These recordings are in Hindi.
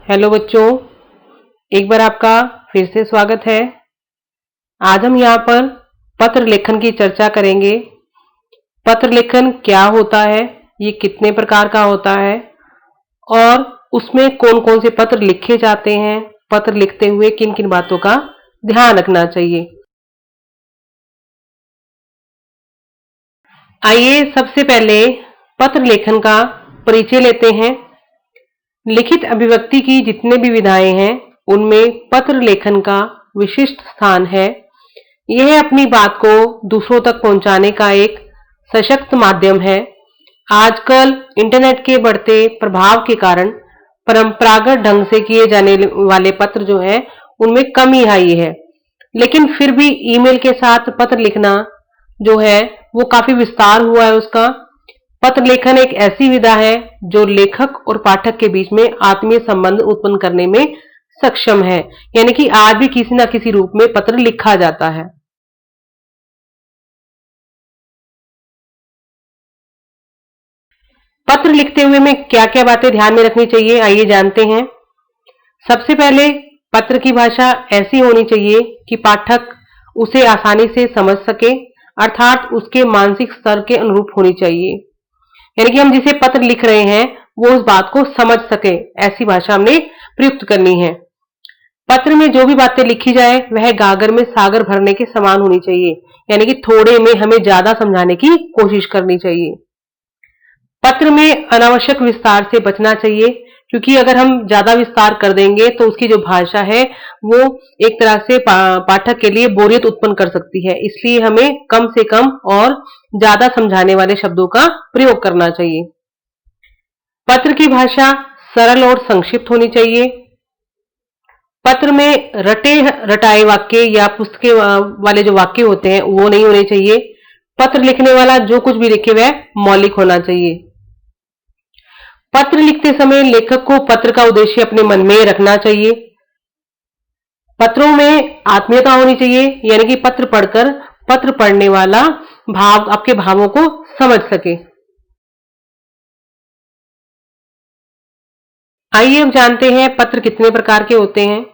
हेलो बच्चों, एक बार आपका फिर से स्वागत है। आज हम यहाँ पर पत्र लेखन की चर्चा करेंगे। पत्र लेखन क्या होता है, ये कितने प्रकार का होता है और उसमें कौन कौन से पत्र लिखे जाते हैं, पत्र लिखते हुए किन किन बातों का ध्यान रखना चाहिए। आइए सबसे पहले पत्र लेखन का परिचय लेते हैं। लिखित अभिव्यक्ति की जितने भी विधाएं हैं उनमें पत्र लेखन का विशिष्ट स्थान है। यह अपनी बात को दूसरों तक पहुंचाने का एक सशक्त माध्यम है। आजकल इंटरनेट के बढ़ते प्रभाव के कारण परंपरागत ढंग से किए जाने वाले पत्र जो है उनमें कमी आई है, लेकिन फिर भी ईमेल के साथ पत्र लिखना जो है वो काफी विस्तार हुआ है उसका। पत्र लेखन एक ऐसी विधा है जो लेखक और पाठक के बीच में आत्मीय संबंध उत्पन्न करने में सक्षम है, यानी कि आज भी किसी न किसी रूप में पत्र लिखा जाता है। पत्र लिखते हुए में क्या क्या बातें ध्यान में रखनी चाहिए, आइए जानते हैं। सबसे पहले पत्र की भाषा ऐसी होनी चाहिए कि पाठक उसे आसानी से समझ सके, अर्थात उसके मानसिक स्तर के अनुरूप होनी चाहिए। यानी कि हम जिसे पत्र लिख रहे हैं वो उस बात को समझ सके, ऐसी भाषा हमने प्रयुक्त करनी है। पत्र में जो भी बातें लिखी जाए वह गागर में सागर भरने के समान होनी चाहिए, यानी कि थोड़े में हमें ज्यादा समझाने की कोशिश करनी चाहिए। पत्र में अनावश्यक विस्तार से बचना चाहिए, क्योंकि अगर हम ज्यादा विस्तार कर देंगे तो उसकी जो भाषा है वो एक तरह से पाठक के लिए बोरियत उत्पन्न कर सकती है। इसलिए हमें कम से कम और ज्यादा समझाने वाले शब्दों का प्रयोग करना चाहिए। पत्र की भाषा सरल और संक्षिप्त होनी चाहिए। पत्र में रटे रटाए वाक्य या पुस्तकें वाले जो वाक्य होते हैं वो नहीं होने चाहिए। पत्र लिखने वाला जो कुछ भी लिखे वह मौलिक होना चाहिए। पत्र लिखते समय लेखक को पत्र का उद्देश्य अपने मन में रखना चाहिए। पत्रों में आत्मीयता होनी चाहिए, यानी कि पत्र पढ़कर पत्र पढ़ने वाला आपके भावों को समझ सके। आइए अब जानते हैं पत्र कितने प्रकार के होते हैं।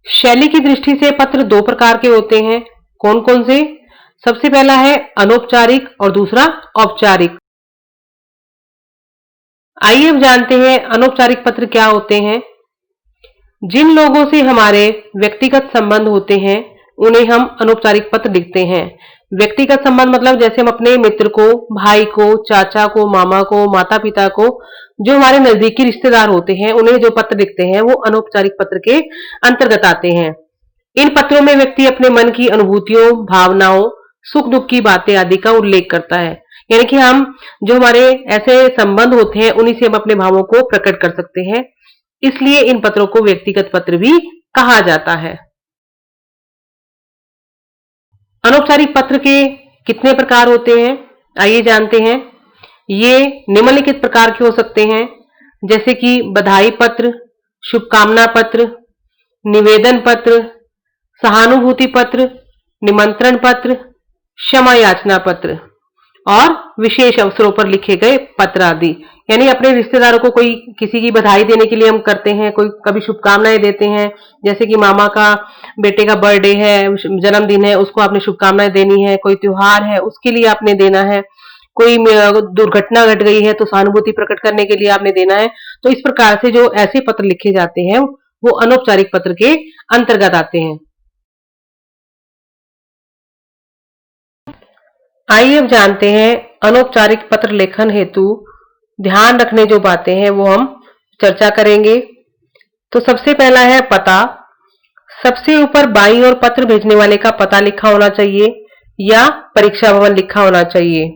शैली की दृष्टि से पत्र दो प्रकार के होते हैं। कौन कौन से? सबसे पहला है अनौपचारिक और दूसरा औपचारिक। आइए अब जानते हैं अनौपचारिक पत्र क्या होते हैं। जिन लोगों से हमारे व्यक्तिगत संबंध होते हैं उन्हें हम अनौपचारिक पत्र लिखते हैं। व्यक्तिगत संबंध मतलब जैसे हम अपने मित्र को, भाई को, चाचा को, मामा को, माता पिता को, जो हमारे नजदीकी रिश्तेदार होते हैं उन्हें जो पत्र लिखते हैं वो अनौपचारिक पत्र के अंतर्गत आते हैं। इन पत्रों में व्यक्ति अपने मन की अनुभूतियों, भावनाओं, सुख दुख की बातें आदि का उल्लेख करता है। यानी कि हम जो हमारे ऐसे संबंध होते हैं उन्हीं से हम अपने भावों को प्रकट कर सकते हैं, इसलिए इन पत्रों को व्यक्तिगत पत्र भी कहा जाता है। अनौपचारिक पत्र के कितने प्रकार होते हैं, आइए जानते हैं। ये निम्नलिखित प्रकार के हो सकते हैं, जैसे कि बधाई पत्र, शुभकामना पत्र, निवेदन पत्र, सहानुभूति पत्र, निमंत्रण पत्र, क्षमा याचना पत्र और विशेष अवसरों पर लिखे गए पत्र आदि। यानी अपने रिश्तेदारों को कोई किसी की बधाई देने के लिए हम करते हैं, कोई कभी शुभकामनाएं देते हैं, जैसे कि मामा का बेटे का बर्थडे है, जन्मदिन है, उसको आपने शुभकामनाएं देनी है, कोई त्योहार है उसके लिए आपने देना है, कोई दुर्घटना घट गई है तो सहानुभूति प्रकट करने के लिए आपने देना है। तो इस प्रकार से जो ऐसे पत्र लिखे जाते हैं वो अनौपचारिक पत्र के अंतर्गत आते हैं। आइए अब जानते हैं अनौपचारिक पत्र लेखन हेतु ध्यान रखने जो बातें हैं वो हम चर्चा करेंगे। तो सबसे पहला है पता। सबसे ऊपर बाईं ओर पत्र भेजने वाले का पता लिखा होना चाहिए या परीक्षा भवन लिखा होना चाहिए,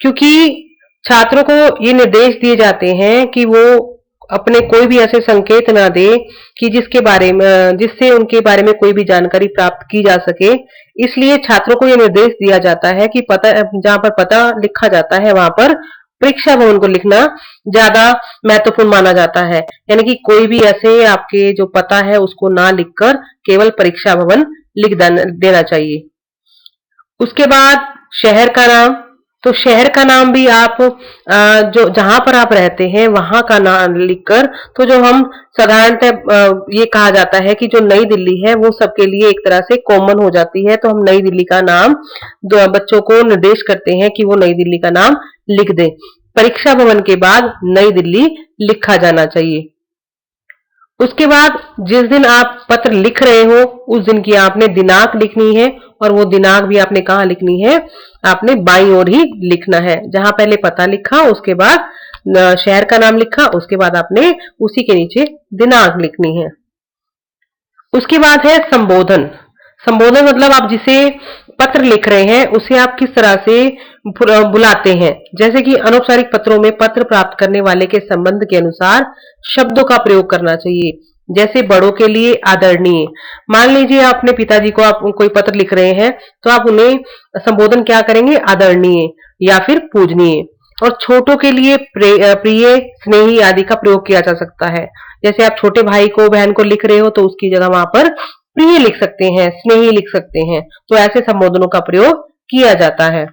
क्योंकि छात्रों को ये निर्देश दिए जाते हैं कि वो अपने कोई भी ऐसे संकेत ना दे कि जिससे उनके बारे में कोई भी जानकारी प्राप्त की जा सके। इसलिए छात्रों को यह निर्देश दिया जाता है कि पता जहां पर पता लिखा जाता है वहां पर परीक्षा भवन को लिखना ज्यादा महत्वपूर्ण माना जाता है। यानी कि कोई भी ऐसे आपके जो पता है उसको ना लिखकर केवल परीक्षा भवन लिख देना चाहिए। उसके बाद शहर का नाम, तो शहर का नाम भी आप जो जहां पर आप रहते हैं वहां का नाम लिखकर, तो जो हम साधारणतः ये कहा जाता है कि जो नई दिल्ली है वो सबके लिए एक तरह से कॉमन हो जाती है, तो हम नई दिल्ली का नाम बच्चों को निर्देश करते हैं कि वो नई दिल्ली का नाम लिख दें। परीक्षा भवन के बाद नई दिल्ली लिखा जाना चाहिए। उसके बाद जिस दिन आप पत्र लिख रहे हो उस दिन की आपने दिनांक लिखनी है, और वो दिनांक भी आपने कहाँ लिखनी है, आपने बाईं ओर ही लिखना है। जहां पहले पता लिखा उसके बाद शहर का नाम लिखा, उसके बाद आपने उसी के नीचे दिनांक लिखनी है। उसके बाद है संबोधन। संबोधन मतलब आप जिसे पत्र लिख रहे हैं उसे आप किस तरह से बुलाते हैं। जैसे कि अनौपचारिक पत्रों में पत्र प्राप्त करने वाले के संबंध के अनुसार शब्दों का प्रयोग करना चाहिए। जैसे बड़ों के लिए आदरणीय। मान लीजिए आपने पिताजी को आप कोई पत्र लिख रहे हैं, तो आप उन्हें संबोधन क्या करेंगे, आदरणीय या फिर पूजनीय। और छोटों के लिए प्रिय, स्नेही आदि का प्रयोग किया जा सकता है। जैसे आप छोटे भाई को बहन को लिख रहे हो तो उसकी जगह वहां पर प्रिय लिख सकते हैं, स्नेही लिख सकते हैं। तो ऐसे संबोधनों का प्रयोग किया जाता है।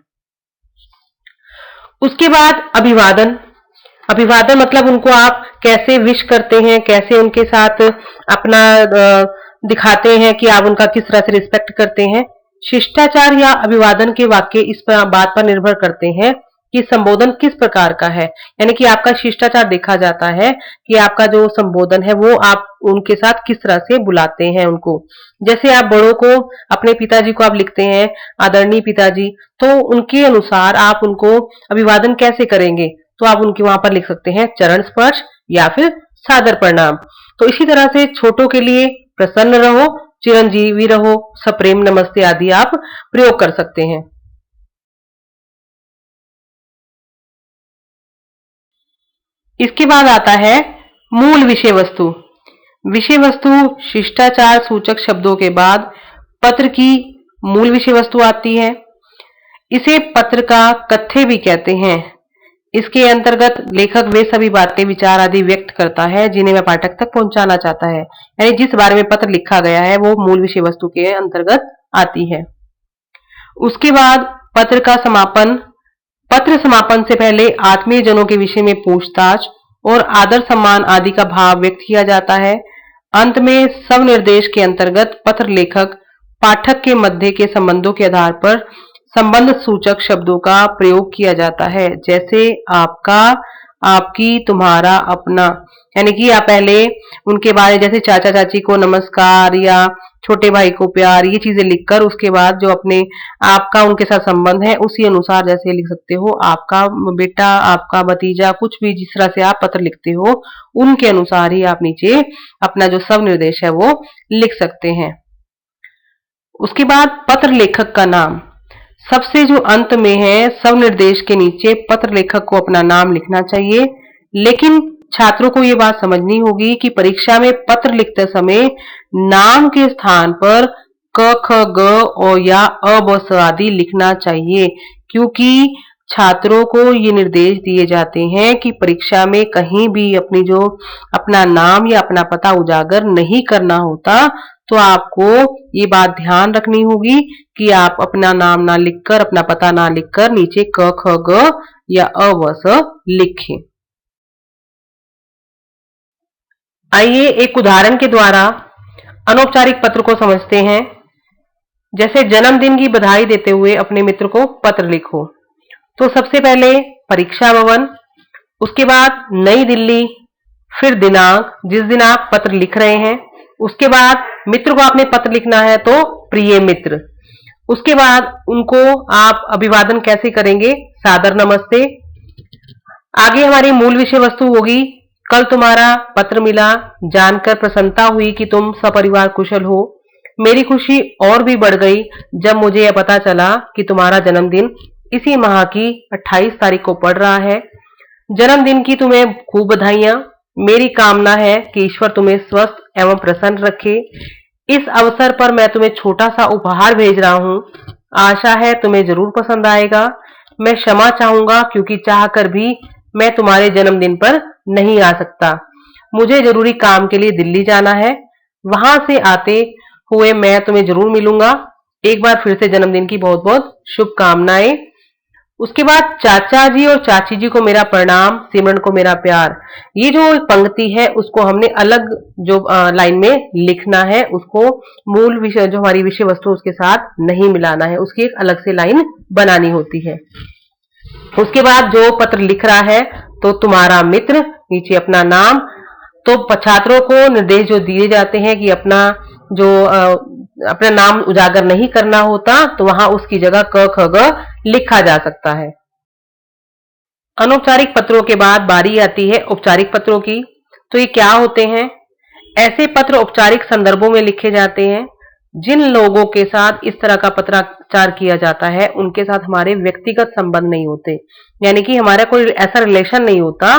उसके बाद अभिवादन। अभिवादन मतलब उनको आप कैसे विश करते हैं, कैसे उनके साथ अपना दिखाते हैं कि आप उनका किस तरह से रिस्पेक्ट करते हैं। शिष्टाचार या अभिवादन के वाक्य इस बात पर निर्भर करते हैं कि संबोधन किस प्रकार का है, यानी कि आपका शिष्टाचार देखा जाता है कि आपका जो संबोधन है वो आप उनके साथ किस तरह से बुलाते हैं उनको। जैसे आप बड़ों को, अपने पिताजी को आप लिखते हैं आदरणीय पिताजी, तो उनके अनुसार आप उनको अभिवादन कैसे करेंगे, तो आप उनके वहां पर लिख सकते हैं चरण स्पर्श या फिर सादर प्रणाम। तो इसी तरह से छोटों के लिए प्रसन्न रहो, चिरंजीवी रहो, सप्रेम नमस्ते आदि आप प्रयोग कर सकते हैं। इसके बाद आता है मूल विषय वस्तु। विषय वस्तु शिष्टाचार सूचक शब्दों के बाद पत्र की मूल विषय वस्तु आती है। इसे पत्र का कथ्य भी कहते हैं। इसके अंतर्गत लेखक वे सभी बातें, विचार आदि व्यक्त करता है जिन्हें वह पाठक तक पहुंचाना चाहता है, यानी जिस बारे में पत्र लिखा गया है वो मूल विषय वस्तु के अंतर्गत आती है। उसके बाद पत्र का समापन। पत्र समापन से पहले आत्मीय जनों के विषय में पूछताछ और आदर सम्मान आदि का भाव व्यक्त किया जाता है। अंत में सब निर्देश के अंतर्गत पत्र लेखक पाठक के मध्य के संबंधों के आधार पर संबंध सूचक शब्दों का प्रयोग किया जाता है। जैसे आपका, आपकी, तुम्हारा, अपना, यानी कि आप पहले उनके बारे, जैसे चाचा चाची को नमस्कार या छोटे भाई को प्यार, ये चीजें लिखकर उसके बाद जो अपने आपका उनके साथ संबंध है उसी अनुसार जैसे लिख सकते हो, आपका बेटा, आपका भतीजा, कुछ भी जिस तरह से आप पत्र लिखते हो उनके अनुसार ही आप नीचे अपना जो सब निर्देश है वो लिख सकते हैं। उसके बाद पत्र लेखक का नाम। सबसे जो अंत में है, सब निर्देश के नीचे पत्र लेखक को अपना नाम लिखना चाहिए। लेकिन छात्रों को ये बात समझनी होगी कि परीक्षा में पत्र लिखते समय नाम के स्थान पर क, ख, ग और या अ, ब, स आदि लिखना चाहिए, क्योंकि छात्रों को ये निर्देश दिए जाते हैं कि परीक्षा में कहीं भी अपनी जो अपना नाम या अपना पता उजागर नहीं करना होता। तो आपको ये बात ध्यान रखनी होगी कि आप अपना नाम ना लिखकर, अपना पता ना लिखकर नीचे क, ख, ग या अ, व, स लिखें। आइए एक उदाहरण के द्वारा अनौपचारिक पत्र को समझते हैं। जैसे जन्मदिन की बधाई देते हुए अपने मित्र को पत्र लिखो। तो सबसे पहले परीक्षा भवन, उसके बाद नई दिल्ली, फिर दिनांक जिस दिन आप पत्र लिख रहे हैं, उसके बाद मित्र को आपने पत्र लिखना है तो प्रिय मित्र। उसके बाद उनको आप अभिवादन कैसे करेंगे, सादर नमस्ते। आगे हमारी मूल विषय वस्तु होगी, कल तुम्हारा पत्र मिला, जानकर प्रसन्नता हुई कि तुम सपरिवार कुशल हो। मेरी खुशी और भी बढ़ गई जब मुझे यह पता चला कि तुम्हारा जन्मदिन इसी माह की 28 तारीख को पड़ रहा है। जन्मदिन की तुम्हें खूब बधाइयां। मेरी कामना है कि ईश्वर तुम्हें स्वस्थ एवं प्रसन्न रखे। इस अवसर पर मैं तुम्हें छोटा सा उपहार भेज रहा हूं। आशा है तुम्हें जरूर पसंद आएगा। मैं क्षमा चाहूंगा क्योंकि चाहकर भी मैं तुम्हारे जन्मदिन पर नहीं आ सकता। मुझे जरूरी काम के लिए दिल्ली जाना है। वहां से आते हुए मैं तुम्हें जरूर मिलूंगा। एक बार फिर से जन्मदिन की बहुत बहुत शुभकामनाएं। उसके बाद चाचा जी और चाची जी को मेरा प्रणाम, सिमरन को मेरा प्यार। ये जो पंक्ति है उसको हमने अलग जो लाइन में लिखना है, उसको मूल विषय जो हमारी विषय वस्तु उसके साथ नहीं मिलाना है, उसकी एक अलग से लाइन बनानी होती है। उसके बाद जो पत्र लिख रहा है तो तुम्हारा मित्र, नीचे अपना नाम। तो छात्रों को निर्देश जो दिए जाते हैं कि अपना नाम उजागर नहीं करना होता, तो वहां उसकी जगह क ख ग लिखा जा सकता है। अनौपचारिक पत्रों के बाद बारी आती है औपचारिक पत्रों की। तो ये क्या होते हैं? ऐसे पत्र औपचारिक संदर्भों में लिखे जाते हैं। जिन लोगों के साथ इस तरह का पत्राचार किया जाता है उनके साथ हमारे व्यक्तिगत संबंध नहीं होते, यानी कि हमारा कोई ऐसा रिलेशन नहीं होता।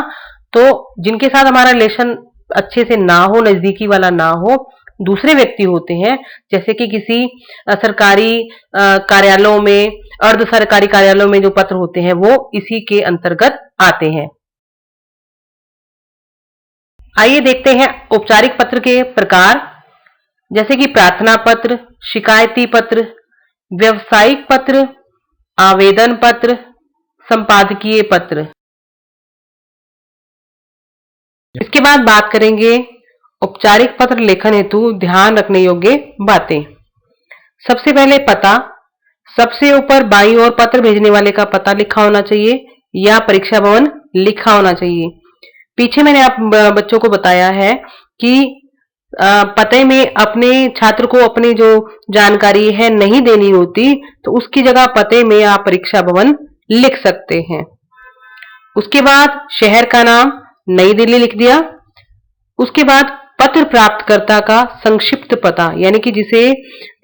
तो जिनके साथ हमारा रिलेशन अच्छे से ना हो, नजदीकी वाला ना हो, दूसरे व्यक्ति होते हैं, जैसे कि किसी सरकारी कार्यालयों में, अर्ध सरकारी कार्यालयों में जो पत्र होते हैं वो इसी के अंतर्गत आते हैं। आइए देखते हैं औपचारिक पत्र के प्रकार, जैसे कि प्रार्थना पत्र, शिकायती पत्र, व्यवसायिक पत्र, आवेदन पत्र, संपादकीय पत्र। इसके बाद बात करेंगे औपचारिक पत्र लेखन हेतु ध्यान रखने योग्य बातें। सबसे पहले पता। सबसे ऊपर बाईं ओर पत्र भेजने वाले का पता लिखा होना चाहिए या परीक्षा भवन लिखा होना चाहिए। पीछे मैंने आप बच्चों को बताया है कि पते में अपने छात्र को अपनी जो जानकारी है नहीं देनी होती, तो उसकी जगह पते में आप परीक्षा भवन लिख सकते हैं। उसके बाद शहर का नाम नई दिल्ली लिख दिया। उसके बाद पत्र प्राप्तकर्ता का संक्षिप्त पता, यानी कि जिसे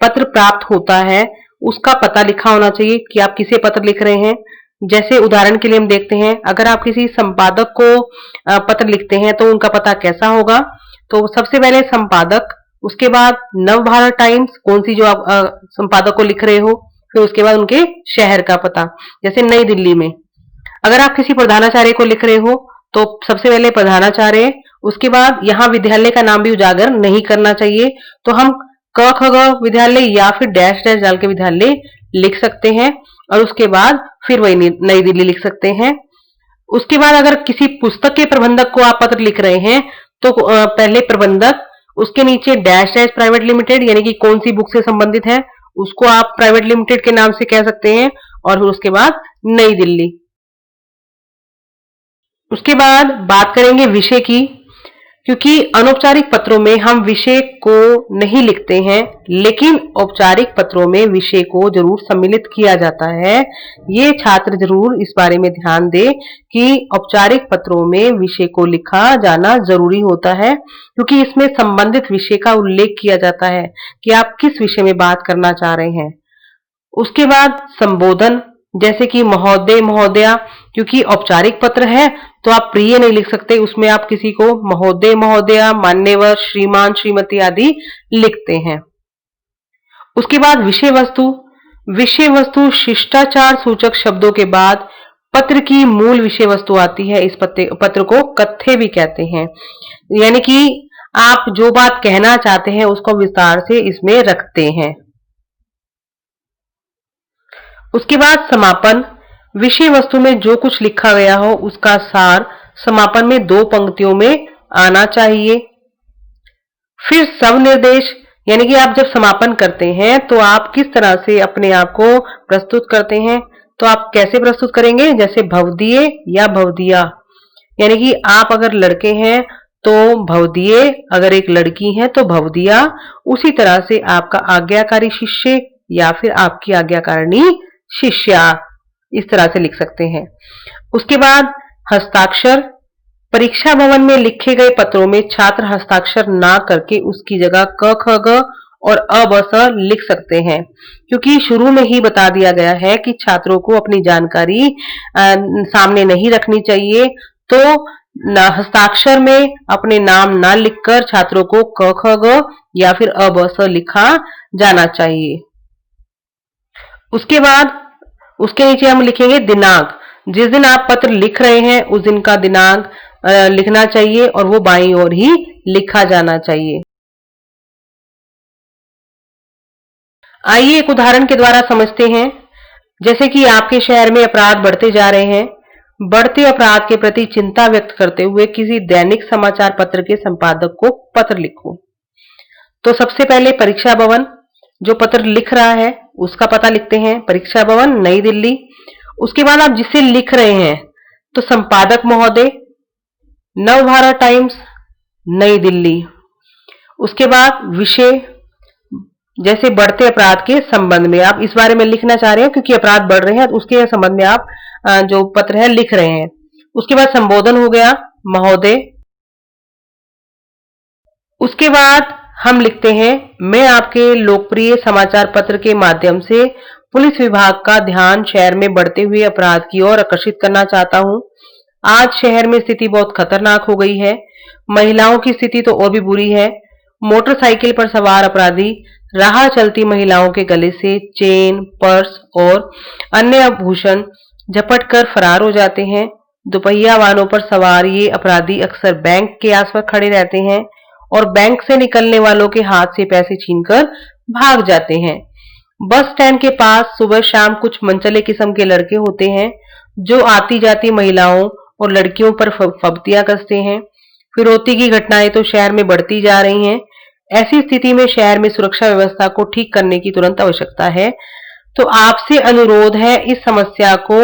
पत्र प्राप्त होता है उसका पता लिखा होना चाहिए कि आप किसे पत्र लिख रहे हैं। जैसे उदाहरण के लिए हम देखते हैं, अगर आप किसी संपादक को पत्र लिखते हैं तो उनका पता कैसा होगा। तो सबसे पहले संपादक, उसके बाद नव भारत टाइम्स, कौन सी जो आप संपादक को लिख रहे हो, फिर उसके बाद उनके शहर का पता, जैसे नई दिल्ली में। अगर आप किसी प्रधानाचार्य को लिख रहे हो तो सबसे पहले प्रधानाचार्य, उसके बाद यहाँ विद्यालय का नाम भी उजागर नहीं करना चाहिए, तो हम क ख ग विद्यालय या फिर डैश डैश डाल के विद्यालय लिख सकते हैं, और उसके बाद फिर वही नई दिल्ली लिख सकते हैं। उसके बाद अगर किसी पुस्तक के प्रबंधक को आप पत्र लिख रहे हैं तो पहले प्रबंधक, उसके नीचे डैश डैश प्राइवेट लिमिटेड, यानी कि कौन सी बुक से संबंधित है उसको आप प्राइवेट लिमिटेड के नाम से कह सकते हैं, और फिर उसके बाद नई दिल्ली। उसके बाद बात करेंगे विषय की, क्योंकि अनौपचारिक पत्रों में हम विषय को नहीं लिखते हैं, लेकिन औपचारिक पत्रों में विषय को जरूर सम्मिलित किया जाता है। ये छात्र जरूर इस बारे में ध्यान दें कि औपचारिक पत्रों में विषय को लिखा जाना जरूरी होता है, क्योंकि इसमें संबंधित विषय का उल्लेख किया जाता है कि आप किस विषय में बात करना चाह रहे हैं। उसके बाद संबोधन, जैसे कि महोदय महोदया, क्योंकि औपचारिक पत्र है तो आप प्रिय नहीं लिख सकते, उसमें आप किसी को महोदय महोदया, मान्यवर, श्रीमान श्रीमती आदि लिखते हैं। उसके बाद विषय वस्तु। विषय वस्तु शिष्टाचार सूचक शब्दों के बाद पत्र की मूल विषय वस्तु आती है। इस पत्र को कथ्य भी कहते हैं, यानी कि आप जो बात कहना चाहते हैं उसको विस्तार से इसमें रखते हैं। उसके बाद समापन। विषय वस्तु में जो कुछ लिखा गया हो उसका सार समापन में 2 पंक्तियों में आना चाहिए। फिर स्वनिर्देश, यानी कि आप जब समापन करते हैं तो आप किस तरह से अपने आप को प्रस्तुत करते हैं। तो आप कैसे प्रस्तुत करेंगे, जैसे भवदीय या भवदिया, यानी कि आप अगर लड़के हैं तो भवदीय, अगर एक लड़की है तो भवदिया। उसी तरह से आपका आज्ञाकारी शिष्य या फिर आपकी आज्ञाकारिणी शिष्या, इस तरह से लिख सकते हैं। उसके बाद हस्ताक्षर। परीक्षा भवन में लिखे गए पत्रों में छात्र हस्ताक्षर ना करके उसकी जगह क ख ग और अ ब स लिख सकते हैं, क्योंकि शुरू में ही बता दिया गया है कि छात्रों को अपनी जानकारी सामने नहीं रखनी चाहिए। तो हस्ताक्षर में अपने नाम ना लिखकर छात्रों को क ख ग या फिर अ ब स लिखा जाना चाहिए। उसके बाद उसके नीचे हम लिखेंगे दिनांक। जिस दिन आप पत्र लिख रहे हैं उस दिन का दिनांक लिखना चाहिए और वो बाईं ओर ही लिखा जाना चाहिए। आइए एक उदाहरण के द्वारा समझते हैं। जैसे कि आपके शहर में अपराध बढ़ते जा रहे हैं, बढ़ते अपराध के प्रति चिंता व्यक्त करते हुए किसी दैनिक समाचार पत्र के संपादक को पत्र लिखो। तो सबसे पहले परीक्षा भवन, जो पत्र लिख रहा है उसका पता लिखते हैं, परीक्षा भवन नई दिल्ली। उसके बाद आप जिसे लिख रहे हैं तो संपादक महोदय, नवभारत टाइम्स नई दिल्ली। उसके बाद विषय, जैसे बढ़ते अपराध के संबंध में आप इस बारे में लिखना चाह रहे हैं क्योंकि अपराध बढ़ रहे हैं, तो उसके संबंध में आप जो पत्र है लिख रहे हैं। उसके बाद संबोधन हो गया महोदय। उसके बाद हम लिखते हैं, मैं आपके लोकप्रिय समाचार पत्र के माध्यम से पुलिस विभाग का ध्यान शहर में बढ़ते हुए अपराध की ओर आकर्षित करना चाहता हूं। आज शहर में स्थिति बहुत खतरनाक हो गई है। महिलाओं की स्थिति तो और भी बुरी है। मोटरसाइकिल पर सवार अपराधी राह चलती महिलाओं के गले से चेन, पर्स और अन्य आभूषण झपटकर फरार हो जाते हैं। दुपहिया वाहनों पर सवार ये अपराधी अक्सर बैंक के आसपास खड़े रहते हैं और बैंक से निकलने वालों के हाथ से पैसे छीनकर भाग जाते हैं। बस स्टैंड के पास सुबह शाम कुछ मनचले किस्म के लड़के होते हैं जो आती जाती महिलाओं और लड़कियों पर फब्तियां कसते हैं। फिरौती की घटनाएं तो शहर में बढ़ती जा रही हैं। ऐसी स्थिति में शहर में सुरक्षा व्यवस्था को ठीक करने की तुरंत आवश्यकता है। तो आपसे अनुरोध है, इस समस्या को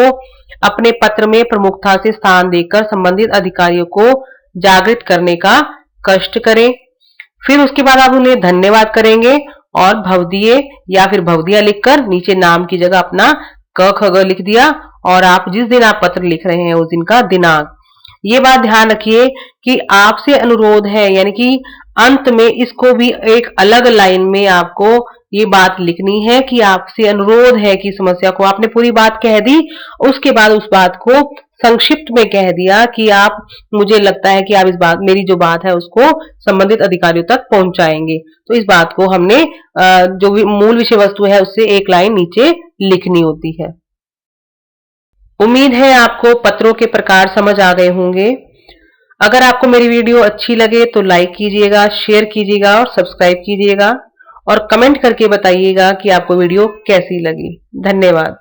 अपने पत्र में प्रमुखता से स्थान देकर संबंधित अधिकारियों को जागृत करने का कष्ट करें। फिर उसके बाद आप उन्हें धन्यवाद करेंगे और भवदीय या फिर भवदिया लिखकर नीचे नाम की जगह अपना क ख ग लिख दिया और आप जिस दिन आप पत्र लिख रहे हैं उस दिन का दिनांक। ये बात ध्यान रखिए कि आपसे अनुरोध है, यानी कि अंत में इसको भी एक अलग लाइन में आपको ये बात लिखनी है कि आपसे अनुरोध है कि समस्या को आपने पूरी बात कह दी, उसके बाद उस बात को संक्षिप्त में कह दिया कि आप, मुझे लगता है कि आप इस बात, मेरी जो बात है उसको संबंधित अधिकारियों तक पहुंचाएंगे। तो इस बात को हमने जो मूल विषय वस्तु है उससे एक लाइन नीचे लिखनी होती है। उम्मीद है आपको पत्रों के प्रकार समझ आ गए होंगे। अगर आपको मेरी वीडियो अच्छी लगे तो लाइक कीजिएगा, शेयर कीजिएगा और सब्सक्राइब कीजिएगा और कमेंट करके बताइएगा कि आपको वीडियो कैसी लगी। धन्यवाद।